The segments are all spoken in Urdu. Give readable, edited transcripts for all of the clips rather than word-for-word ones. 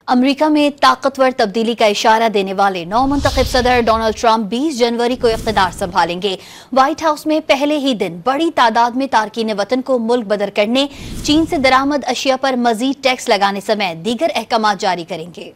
امریکہ میں طاقتور تبدیلی کا اشارہ دینے والے نو منتخب صدر ڈونلڈ ٹرمپ 20 جنوری کو اقتدار سنبھالیں گے۔ وائٹ ہاؤس میں پہلے ہی دن بڑی تعداد میں تارکین وطن کو ملک بدر کرنے، چین سے درآمد اشیاء پر مزید ٹیکس لگانے سمیت دیگر احکامات جاری کریں گے۔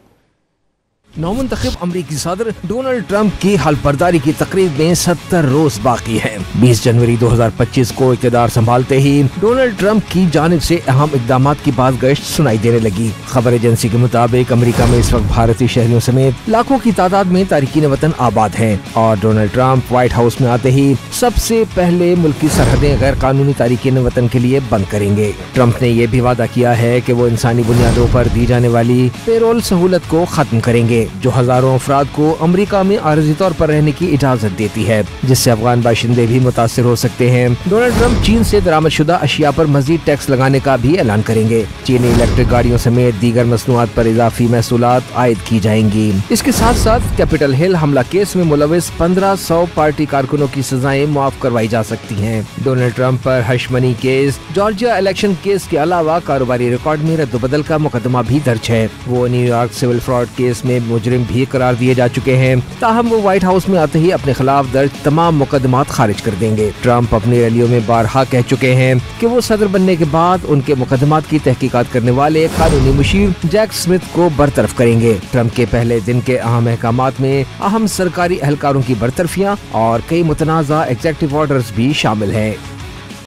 نو منتخب امریکی صدر ڈونلڈ ٹرمپ کی حلف برداری کی تقریب میں 70 روز باقی ہیں۔ 20 جنوری 2025 کو اقتدار سنبھالتے ہی ڈونلڈ ٹرمپ کی جانب سے اہم اقدامات کی باز گشت سنائی دینے لگی۔ خبر ایجنسی کے مطابق امریکہ میں اس وقت بھارتی شہریوں سمیت لاکھوں کی تعداد میں تارکین وطن آباد ہیں اور ڈونلڈ ٹرمپ وائٹ ہاؤس میں آتے ہی سب سے پہلے ملکی سرحدیں غیر قانونی تارکین وطن کے لیے بند کریں گے۔ ٹرمپ نے یہ بھی وعدہ کیا ہے کہ وہ انسانی بنیادوں پر دی جانے والی پیرول سہولت کو ختم کریں گے، جو ہزاروں افراد کو امریکہ میں عارضی طور پر رہنے کی اجازت دیتی ہے، جس سے افغان باشندے بھی متاثر ہو سکتے ہیں۔ ڈونلڈ ٹرمپ چین سے درآمد شدہ اشیاء پر مزید ٹیکس لگانے کا بھی اعلان کریں گے۔ چینی الیکٹرک گاڑیوں سمیت دیگر مصنوعات پر اضافی محصولات عائد کی جائیں گی۔ اس کے ساتھ ساتھ کیپٹل ہل حملہ کیس میں ملوث 1500 پارٹی کارکنوں کی سزائیں معاف کروائی جا سکتی ہیں۔ ڈونلڈ ٹرمپ پر ہش منی کیس، جارجیا الیکشن کیس کے علاوہ کاروباری ریکارڈ میں رد و بدل کا مقدمہ بھی درج ہے۔ وہ new York civil fraud case میں مجرم بھی قرار دیے جا چکے ہیں، تاہم وہ وائٹ ہاؤس میں آتے ہی اپنے خلاف درج تمام مقدمات خارج کر دیں گے۔ ٹرمپ اپنی ریلیوں میں بارہا کہہ چکے ہیں کہ وہ صدر بننے کے بعد ان کے مقدمات کی تحقیقات کرنے والے قانونی مشیر جیک سمتھ کو برطرف کریں گے۔ ٹرمپ کے پہلے دن کے اہم احکامات میں اہم سرکاری اہلکاروں کی برطرفیاں اور کئی متنازع ایگزیکٹو آرڈرز بھی شامل ہیں۔